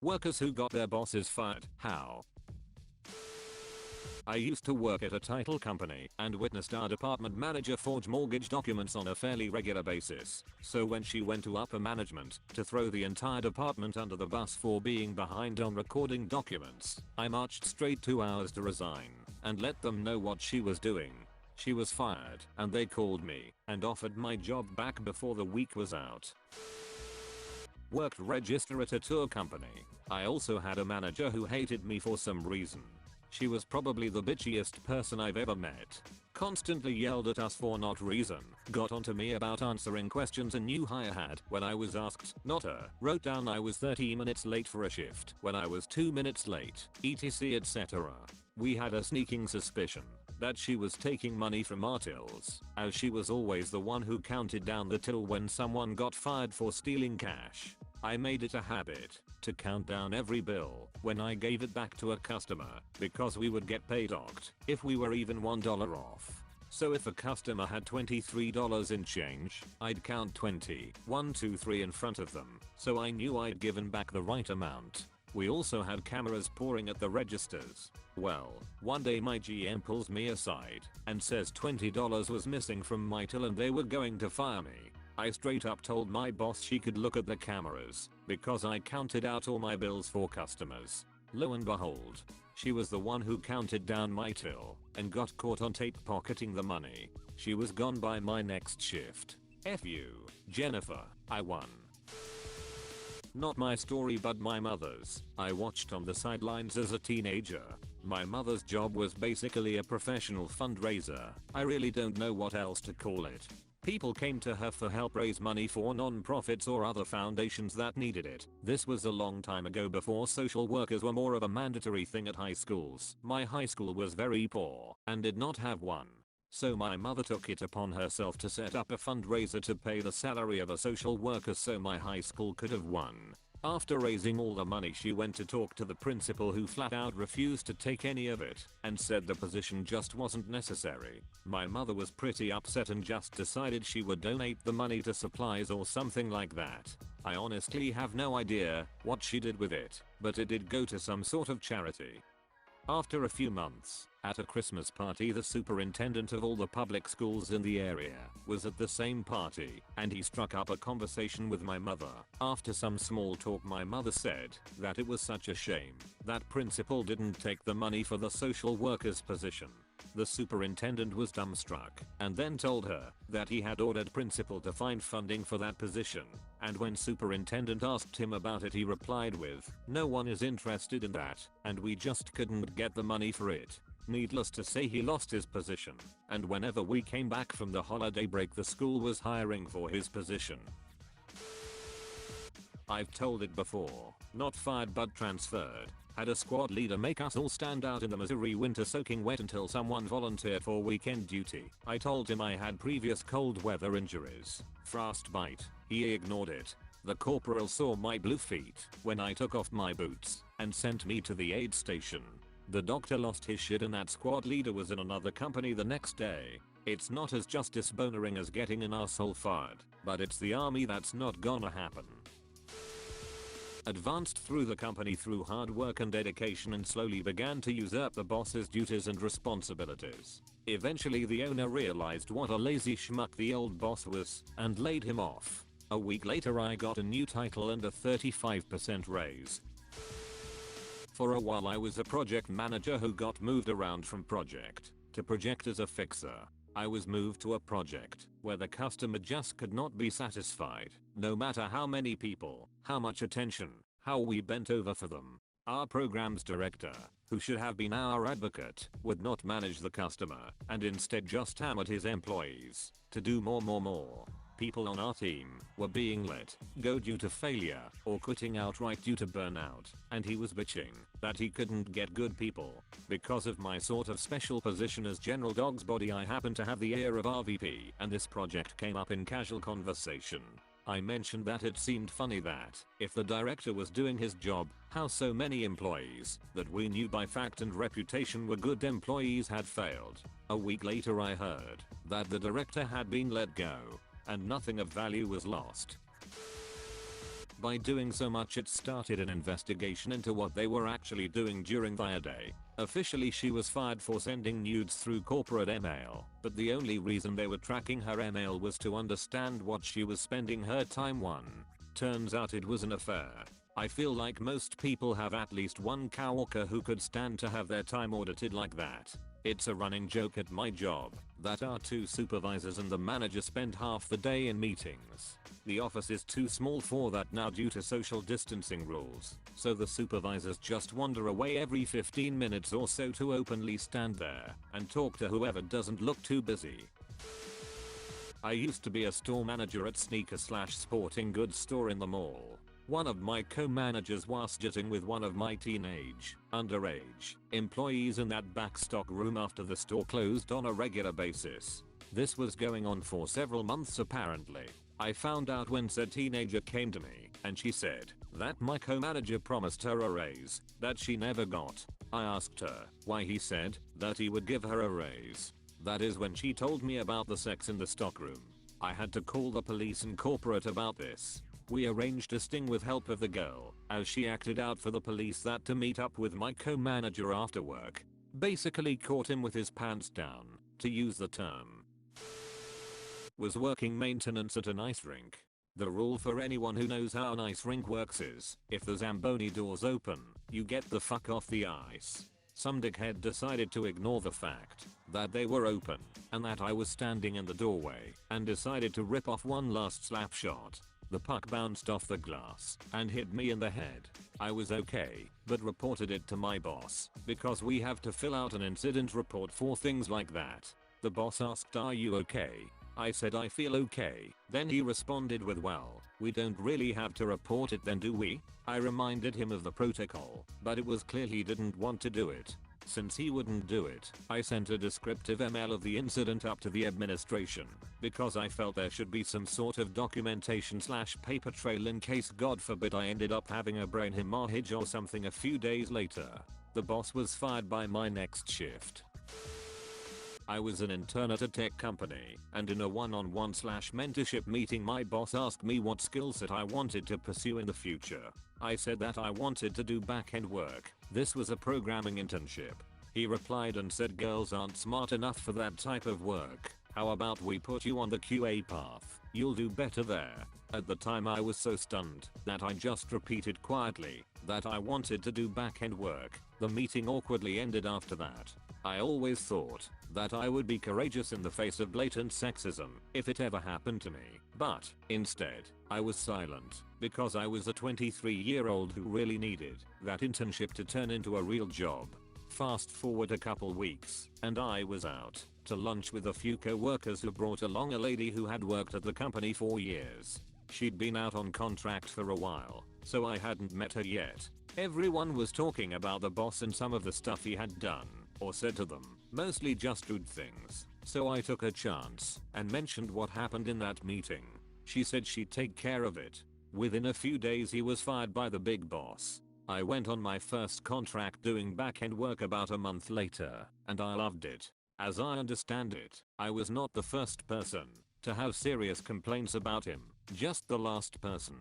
Workers who got their bosses fired. How? I used to work at a title company and witnessed our department manager forge mortgage documents on a fairly regular basis. So when she went to upper management to throw the entire department under the bus for being behind on recording documents, I marched straight 2 hours to resign and let them know what she was doing. She was fired and they called me and offered my job back before the week was out. Worked register at a tour company. I also had a manager who hated me for some reason. She was probably the bitchiest person I've ever met. Constantly yelled at us for not reason. Got onto me about answering questions a new hire had when I was asked not her. Wrote down I was 30 minutes late for a shift when I was 2 minutes late. etc etc. We had a sneaking suspicion that she was taking money from our tills, as she was always the one who counted down the till when someone got fired for stealing cash. I made it a habit to count down every bill when I gave it back to a customer because we would get paid docked if we were even $1 off. So if a customer had $23 in change, I'd count 20, 1, 2, 3 in front of them, so I knew I'd given back the right amount. We also had cameras pouring at the registers. Well, one day my GM pulls me aside and says $20 was missing from my till and they were going to fire me. I straight up told my boss she could look at the cameras because I counted out all my bills for customers. Lo and behold, she was the one who counted down my till and got caught on tape pocketing the money. She was gone by my next shift. F you, Jennifer, I won. Not my story but my mother's. I watched on the sidelines as a teenager. My mother's job was basically a professional fundraiser. I really don't know what else to call it. People came to her for help raise money for non-profits or other foundations that needed it. This was a long time ago before social workers were more of a mandatory thing at high schools. My high school was very poor and did not have one. So my mother took it upon herself to set up a fundraiser to pay the salary of a social worker so my high school could have won. After raising all the money she went to talk to the principal who flat out refused to take any of it and said the position just wasn't necessary. My mother was pretty upset and just decided she would donate the money to supplies or something like that. I honestly have no idea what she did with it, but it did go to some sort of charity. After a few months, at a Christmas party the superintendent of all the public schools in the area was at the same party and he struck up a conversation with my mother. After some small talk my mother said that it was such a shame that principal didn't take the money for the social worker's position. The superintendent was dumbstruck and then told her that he had ordered principal to find funding for that position, and when superintendent asked him about it he replied with, "No one is interested in that and we just couldn't get the money for it." Needless to say he lost his position, and whenever we came back from the holiday break the school was hiring for his position. I've told it before, not fired but transferred. Had a squad leader make us all stand out in the Missouri winter soaking wet until someone volunteered for weekend duty. I told him I had previous cold weather injuries, frostbite. He ignored it. The corporal saw my blue feet when I took off my boots and sent me to the aid station. The doctor lost his shit and that squad leader was in another company the next day. It's not as justice bonering as getting an asshole fired, but it's the army that's not gonna happen. Advanced through the company through hard work and dedication and slowly began to usurp the boss's duties and responsibilities. Eventually the owner realized what a lazy schmuck the old boss was and laid him off. A week later I got a new title and a 35% raise. For a while I was a project manager who got moved around from project to project as a fixer. I was moved to a project where the customer just could not be satisfied, no matter how many people, how much attention, how we bent over for them. Our programs director, who should have been our advocate, would not manage the customer and instead just hammered his employees to do more. People on our team were being let go due to failure or quitting outright due to burnout, and he was bitching that he couldn't get good people. Because of my sort of special position as General Dog's body I happen to have the ear of RVP and this project came up in casual conversation. I mentioned that it seemed funny that, if the director was doing his job, how so many employees that we knew by fact and reputation were good employees had failed. A week later I heard that the director had been let go and nothing of value was lost. By doing so much it started an investigation into what they were actually doing during their day. Officially she was fired for sending nudes through corporate email, but the only reason they were tracking her email was to understand what she was spending her time on. Turns out it was an affair. I feel like most people have at least one coworker who could stand to have their time audited like that. It's a running joke at my job that our two supervisors and the manager spend half the day in meetings. The office is too small for that now due to social distancing rules, so the supervisors just wander away every 15 minutes or so to openly stand there and talk to whoever doesn't look too busy. I used to be a store manager at sneaker/sporting goods store in the mall. One of my co-managers was jetting with one of my underage employees in that back stock room after the store closed on a regular basis. This was going on for several months apparently. I found out when said teenager came to me and she said that my co-manager promised her a raise that she never got. I asked her why. He said that he would give her a raise. That is when she told me about the sex in the stockroom. I had to call the police and corporate about this. We arranged a sting with help of the girl, as she acted out for the police that to meet up with my co-manager after work. Basically caught him with his pants down, to use the term. Was working maintenance at an ice rink. The rule for anyone who knows how an ice rink works is, if the Zamboni doors open, you get the fuck off the ice. Some dickhead decided to ignore the fact that they were open, and that I was standing in the doorway, and decided to rip off one last slap shot. The puck bounced off the glass and hit me in the head. I was okay, but reported it to my boss, because we have to fill out an incident report for things like that. The boss asked, "Are you okay?" I said I feel okay. Then he responded with, "Well, we don't really have to report it then, do we?" I reminded him of the protocol, but it was clear he didn't want to do it. Since he wouldn't do it, I sent a descriptive email of the incident up to the administration, because I felt there should be some sort of documentation/paper trail in case God forbid I ended up having a brain hemorrhage or something a few days later. The boss was fired by my next shift. I was an intern at a tech company, and in a one-on-one/mentorship meeting my boss asked me what skill set I wanted to pursue in the future. I said that I wanted to do back-end work. This was a programming internship. He replied and said, "Girls aren't smart enough for that type of work. How about we put you on the QA path? You'll do better there." At the time I was so stunned that I just repeated quietly that I wanted to do back-end work. The meeting awkwardly ended after that. I always thought that I would be courageous in the face of blatant sexism if it ever happened to me, but instead, I was silent because I was a 23-year-old who really needed that internship to turn into a real job. Fast forward a couple weeks, and I was out to lunch with a few co-workers who brought along a lady who had worked at the company for years. She'd been out on contract for a while, so I hadn't met her yet. Everyone was talking about the boss and some of the stuff he had done or said to them, mostly just rude things. So I took a chance and mentioned what happened in that meeting. She said she'd take care of it. Within a few days he was fired by the big boss. I went on my first contract doing back-end work about a month later, and I loved it. As I understand it, I was not the first person to have serious complaints about him, just the last person.